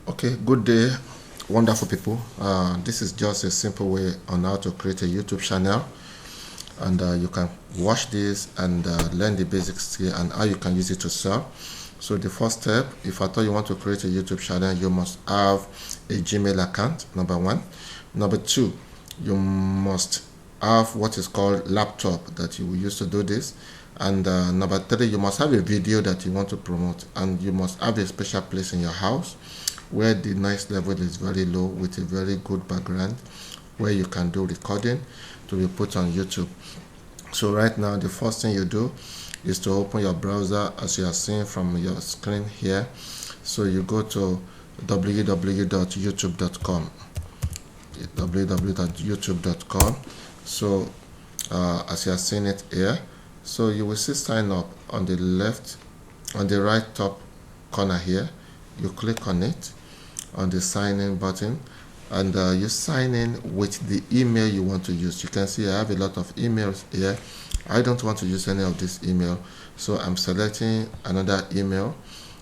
Okay, good day, wonderful people. This is just a simple way on how to create a YouTube channel, and you can watch this and learn the basics here and how you can use it to sell. So the first step, if at all you want to create a YouTube channel, you must have a Gmail account, number one. Number two, you must have what is called laptop that you will use to do this. And number three, you must have a video that you want to promote, and you must have a special place in your house where the noise level is very low with a very good background, where you can do recording to be put on YouTube. So right now, the first thing you do is to open your browser, as you are seeing from your screen here. So you go to www.youtube.com www.youtube.com. So as you are seeing it here, so you will see sign up on the left, on the right top corner here. You click on it, on the sign in button, and you sign in with the email you want to use. You can see I have a lot of emails here. I don't want to use any of this email, so I'm selecting another email,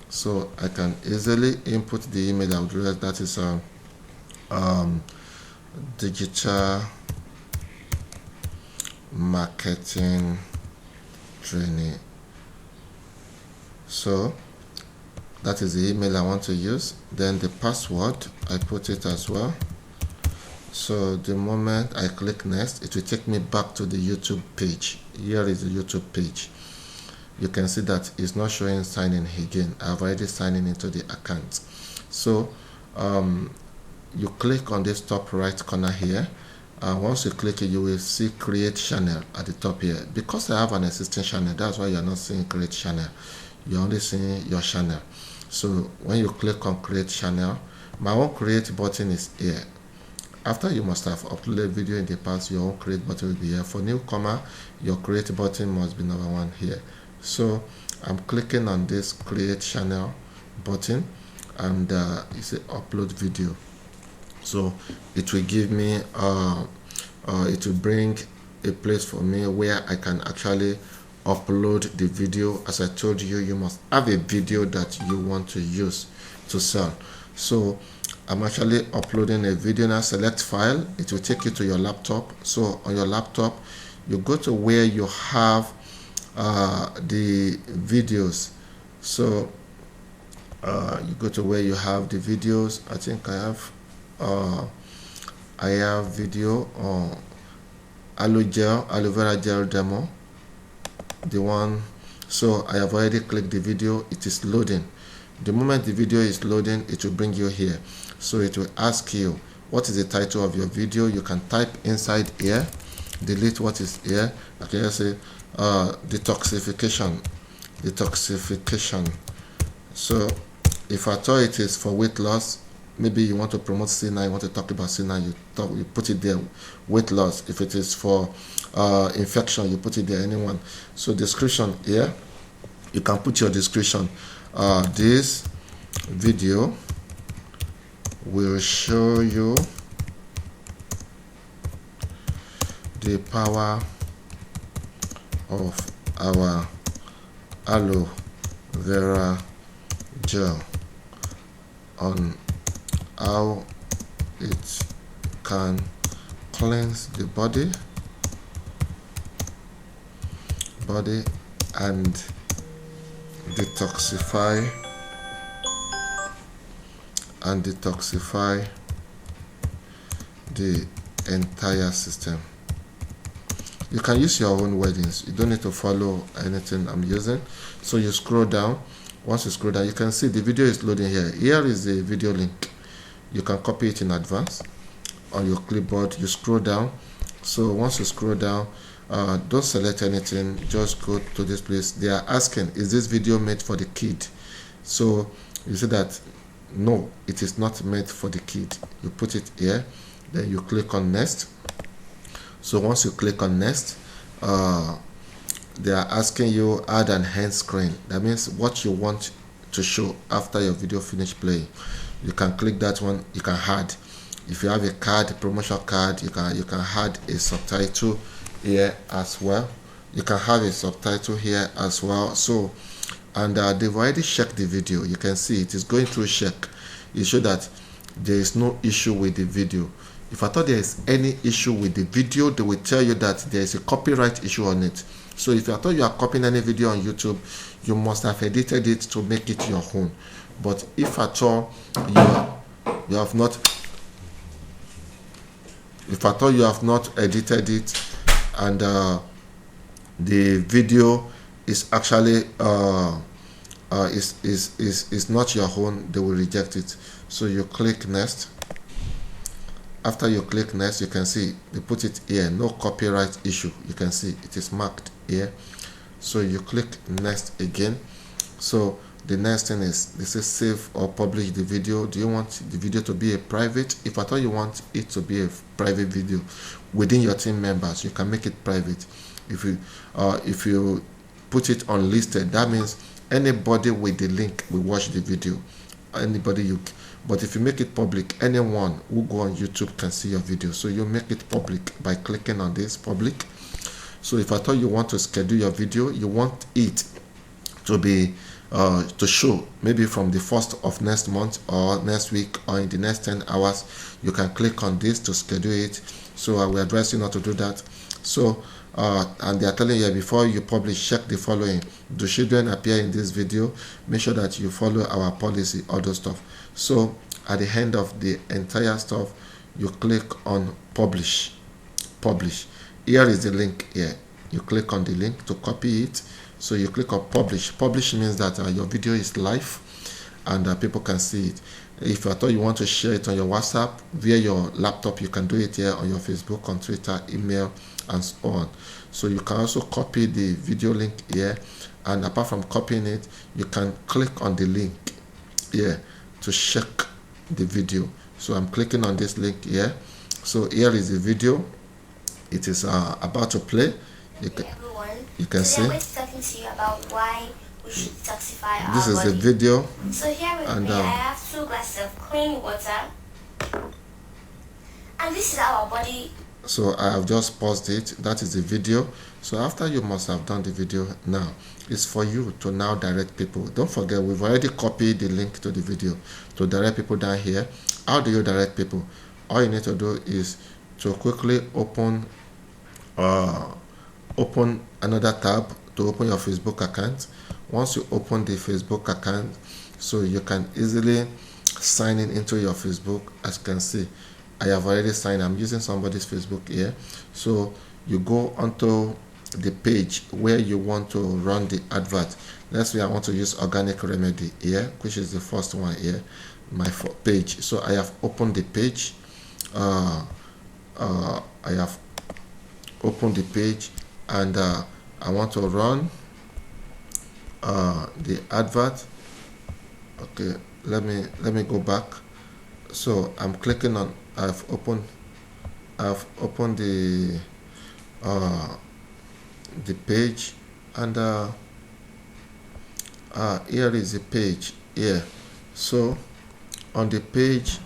so I can easily input the email I would realize that is digital marketing training. So that is the email I want to use. Then the password, I put it as well. So the moment I click next, it will take me back to the YouTube page. Here is the YouTube page. You can see that it's not showing sign in again. I've already signed in into the account. So you click on this top right corner here. Once you click it, you will see create channel at the top here. Because I have an existing channel, that's why you're not seeing create channel. You're only seeing your channel. So when you click on create channel, my own create button is here. After you must have uploaded video in the past, your own create button will be here. For newcomer, your create button must be number one here. So I'm clicking on this create channel button, and it's a upload video. So it will give me it will bring a place for me where I can actually upload the video. As I told you, you must have a video that you want to use to sell. So I'm actually uploading a video now. Select file, it will take you to your laptop. So on your laptop, you go to where you have the videos. So you go to where you have the videos. I think I have video on aloe vera gel demo, the one. So I have already clicked the video. It is loading. The moment the video is loading, it will bring you here. So it will ask you what is the title of your video. You can type inside here, delete what is here. I can just say detoxification. So if I thought it is for weight loss, maybe you want to promote CNA, you want to talk about CNA, you put it there, weight loss. If it is for infection, you put it there, anyone. So description here, you can put your description. This video will show you the power of our aloe vera gel, on how it can cleanse the body and detoxify the entire system. You can use your own wordings. You don't need to follow anything I'm using. So you scroll down. Once you scroll down, you can see the video is loading here. Here is the video link. You can copy it in advance on your clipboard. You scroll down. So once you scroll down, don't select anything, just go to this place. They are asking, is this video made for the kid? So you say that no, it is not made for the kid. You put it here, then you click on next. So once you click on next, they are asking you add an end screen. That means what you want to show after your video finish playing. You can click that one. You can add, if you have a card, promotional card, you can add a subtitle here as well. You can have a subtitle here as well. So and they've already checked the video. You can see it is going through check. it shows that there is no issue with the video. If I thought there is any issue with the video, they will tell you that there is a copyright issue on it. So if I thought you are copying any video on YouTube, you must have edited it to make it your own. But if at all you have not, if at all you have not edited it, and the video is actually is not your own, they will reject it. So you click next. After you click next, you can see they put it here, no copyright issue. You can see it is marked here. So you click next again. So the next thing is this is save or publish the video. Do you want the video to be a private? If at all you want it to be a private video within your team members, you can make it private. If you put it unlisted, that means anybody with the link will watch the video. But if you make it public, anyone who go on YouTube can see your video. So you make it public by clicking on this public. So if at all you want to schedule your video, you want it to be to show maybe from the 1st of next month or next week or in the next 10 hours, you can click on this to schedule it. So I will advise you not to do that. So and they are telling you before you publish, check the following. Do children appear in this video? Make sure that you follow our policy, all those stuff. So at the end of the entire stuff, you click on publish. Here is the link here. You click on the link to copy it. So you click on publish. Publish means that your video is live and people can see it. If at all you want to share it on your WhatsApp via your laptop, you can do it here on your Facebook, on Twitter, email, and so on. So you can also copy the video link here, and apart from copying it, you can click on the link here to check the video. So I'm clicking on this link here. So here is the video. It is about to play. You can see. I'm going to talking to you about why we should detoxify our body. This is the video. So here with me, I have 2 glasses of clean water, and this is our body. So I have just paused it. That is the video. So after you must have done the video, now it's for you to now direct people. Don't forget, we've already copied the link to the video to direct people down here. How do you direct people? All you need to do is to quickly open another tab to open your Facebook account. Once you open the Facebook account, so you can easily sign in into your Facebook. As you can see, I have already signed. I'm using somebody's Facebook here. So you go onto the page where you want to run the advert. Let's say I want to use organic remedy here, which is the first one here, my page. So I have opened the page. I have opened the page, and I want to run the advert. Okay, let me go back. So I'm clicking on, I've opened the page, and here is the page here. So on the page,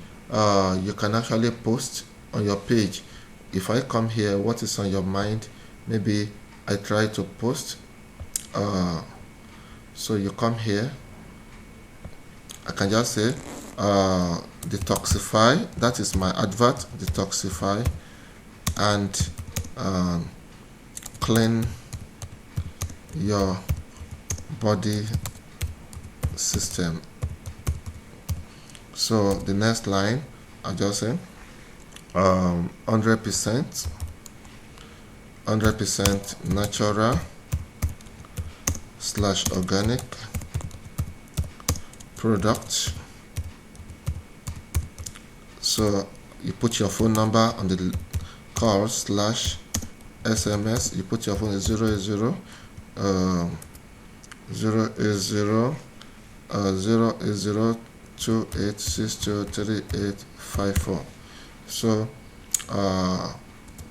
you can actually post on your page. If I come here, what is on your mind? Maybe I try to post. So you come here, I can just say detoxify. That is my advert, detoxify, and clean your body system. So the next line, I just say 100% natural / organic product. So you put your phone number on the call / SMS. You put your phone at 080 28623854. So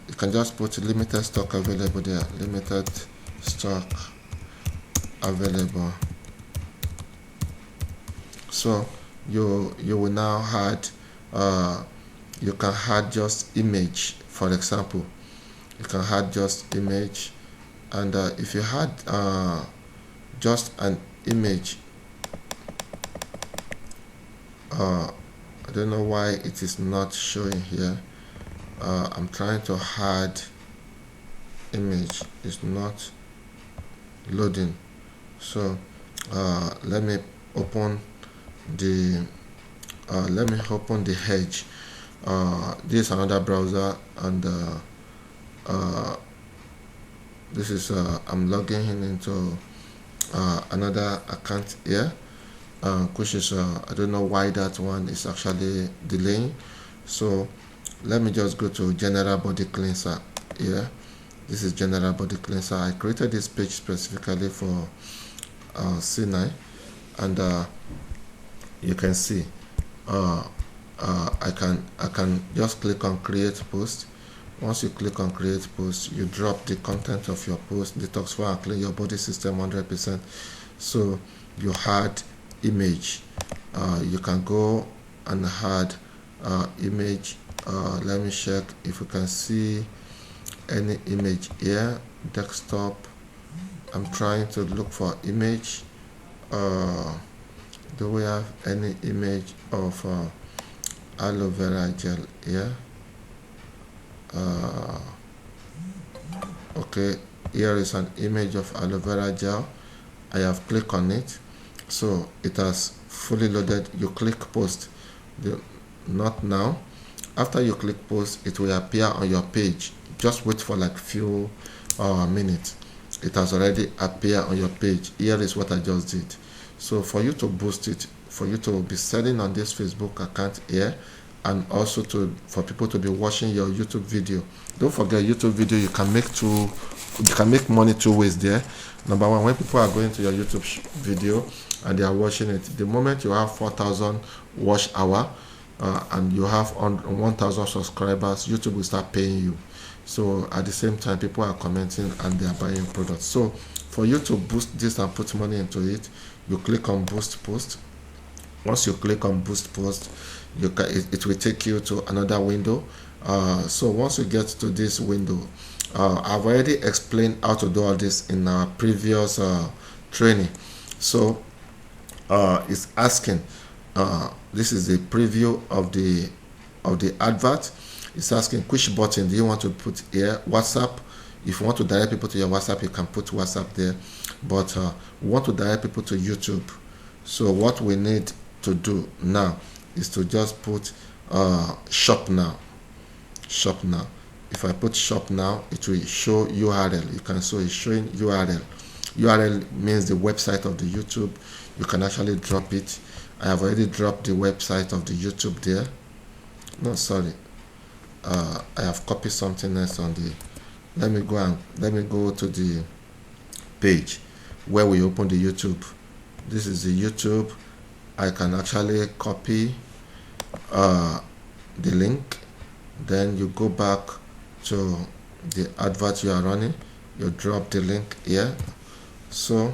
you can just put limited stock available there. Limited stock available. So you will now add you can add just image. For example, you can add just image, and if you had just an image don't know why it is not showing here. I'm trying to add image, it's not loading. So let me open the Edge. This is another browser, and this is I'm logging in into another account here, which is I don't know why that one is actually delaying. So let me just go to general body cleanser here. This is general body cleanser. I created this page specifically for C9, and you can see I can just click on create post. Once you click on create post, you drop the content of your post, detoxify and clean your body system 100%. So you add image. You can go and add image. Let me check if you can see any image here. Desktop. I'm trying to look for image. Do we have any image of aloe vera gel here? Okay, here is an image of aloe vera gel. I have clicked on it, so it has fully loaded. You click post, not now. After you click post, it will appear on your page. Just wait for like few minutes. It has already appeared on your page. Here is what I just did. So for you to boost it, for you to be selling on this Facebook account here, and also for people to be watching your YouTube video. Don't forget, YouTube video, you can make money two ways there. Number one, when people are going to your YouTube video and they are watching it, the moment you have 4,000 watch hour and you have 1,000 subscribers, YouTube will start paying you. So at the same time, people are commenting and they are buying products. So for you to boost this and put money into it, you click on boost post. Once you click on boost post, it will take you to another window. So once you get to this window, I've already explained how to do all this in our previous training. So it's asking, this is a preview of the advert. It's asking which button do you want to put here. WhatsApp. If you want to direct people to your WhatsApp, you can put WhatsApp there. But we want to direct people to YouTube. So what we need to do now is to just put shop now. Shop now. If I put shop now, it will show URL. You can see it's showing URL. URL means the website of the YouTube. You can actually drop it. I have already dropped the website of the YouTube there. No, sorry. I have copied something else on the. Let me go to the page where we open the YouTube. This is the YouTube. I can actually copy the link. Then you go back to the advert you are running. You drop the link here. So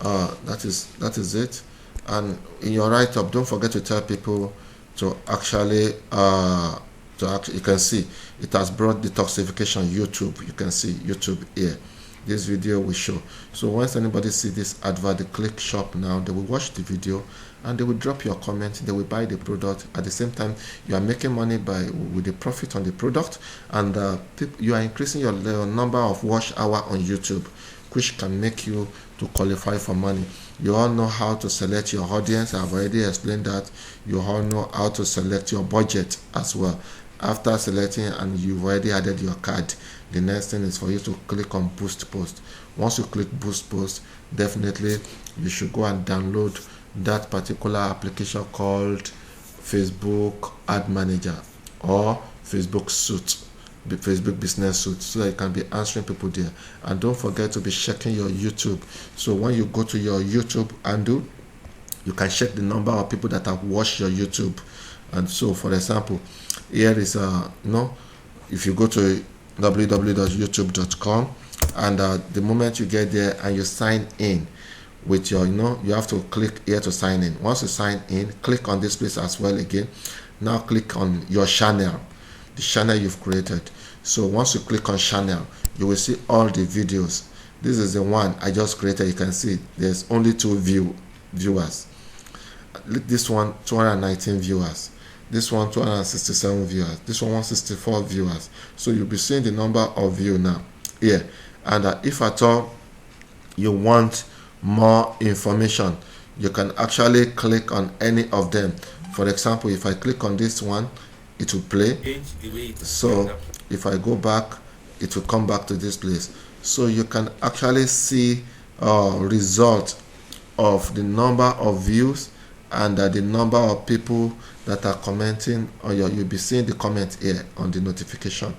that is it. And in your write-up, don't forget to tell people to actually you can see it has brought detoxification YouTube. You can see YouTube here. This video will show. So once anybody see this advert, they click shop now, they will watch the video and they will drop your comment. They will buy the product. At the same time, you are making money with the profit on the product, and you are increasing your number of watch hour on YouTube, which can make you to qualify for money. You all know how to select your audience. I've already explained that. You all know how to select your budget as well. After selecting and you've already added your card, the next thing is for you to click on boost post. Once you click boost post, definitely you should go and download that particular application called Facebook Ad Manager or Facebook Suite, the Facebook Business Suite, so that you can be answering people there. And don't forget to be checking your YouTube. So when you go to your YouTube handle, you can check the number of people that have watched your YouTube. And so, for example, here is if you go to www.youtube.com, and the moment you get there and you sign in with your you have to click here to sign in. Once you sign in, click on this place as well again. Now click on your channel, the channel you've created. So once you click on channel, you will see all the videos. This is the one I just created. You can see there's only 2 viewers. This one, 219 viewers. this one 267 viewers, this one 164 viewers. So you'll be seeing the number of views now here. And if at all you want more information, you can actually click on any of them. For example, if I click on this one, it will play. So if I go back, it will come back to this place. So you can actually see result of the number of views and the number of people that are commenting on your, you'll be seeing the comment here on the notification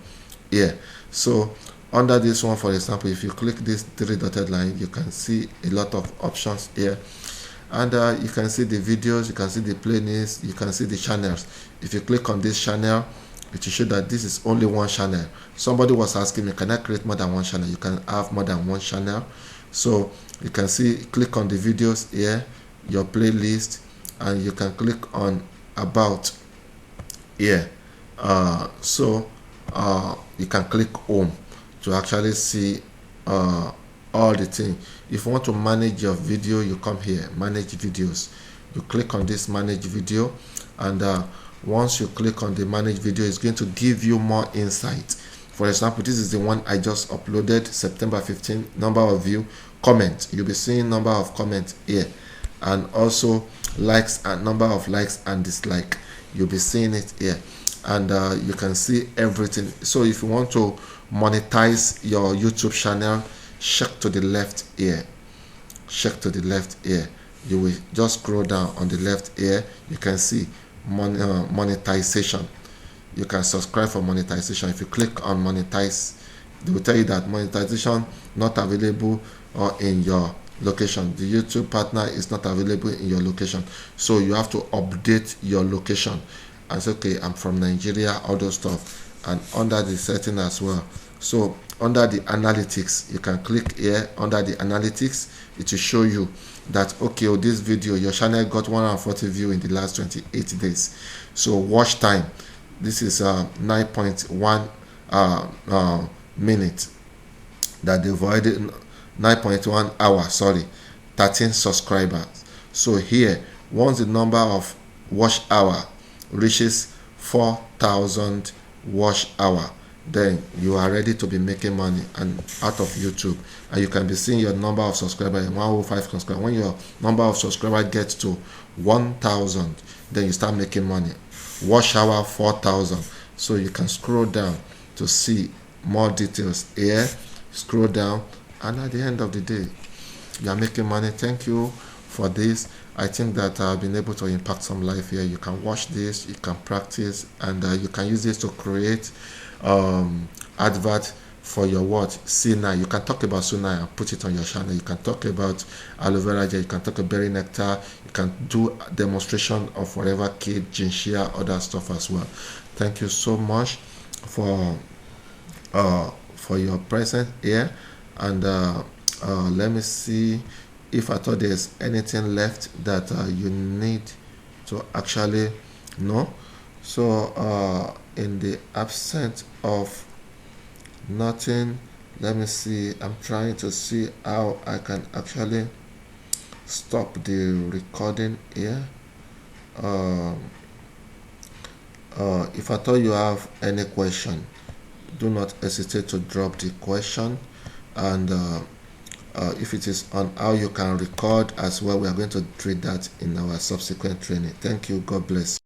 here. So under this one, for example, if you click this three dotted line, you can see a lot of options here, and you can see the videos, you can see the playlist, you can see the channels. If you click on this channel, it will show that this is only one channel. Somebody was asking me, can I create more than one channel? You can have more than one channel. So you can see, click on the videos here, your playlist, and you can click on about here. You can click home to actually see all the things. If you want to manage your video, you come here, manage videos. You click on this manage video, and once you click on the manage video, it's going to give you more insight. For example, this is the one I just uploaded, September 15, number of view, comment. You'll be seeing number of comments here, and also likes and number of likes and dislike. You'll be seeing it here, and you can see everything. So if you want to monetize your YouTube channel, check to the left here. Check to the left here. You will just scroll down on the left here. You can see monetization. You can subscribe for monetization. If you click on monetize, they will tell you that monetization not available or in your location. The YouTube partner is not available in your location, so you have to update your location and say, okay, I'm from Nigeria, all those stuff. And under the setting as well, so under the analytics, you can click here. Under the analytics, it will show you that, okay, this video, your channel got 140 views in the last 28 days. So watch time, this is 9.1 minutes that they've already, 9.1 hour, sorry, 13 subscribers. So here, once the number of watch hour reaches 4,000 watch hour, then you are ready to be making money and out of YouTube, and you can be seeing your number of subscribers, 105 subscribers. When your number of subscribers gets to 1,000, then you start making money. Watch hour 4,000. So you can scroll down to see more details here. Scroll down, and at the end of the day, you are making money. Thank you for this. I think that I've been able to impact some life here. You can watch this, you can practice, and you can use this to create advert for your what? Sinai. You can talk about Sinai and put it on your channel. You can talk about aloe vera gel, you can talk about berry nectar, you can do a demonstration of whatever kid, ginshia, other stuff as well. Thank you so much for your presence here, and let me see if I thought there's anything left that you need to actually know. So in the absence of nothing, let me see, I'm trying to see how I can actually stop the recording here. If I thought you have any question, do not hesitate to drop the question, and if it is on how you can record as well, we are going to treat that in our subsequent training. Thank you. God bless.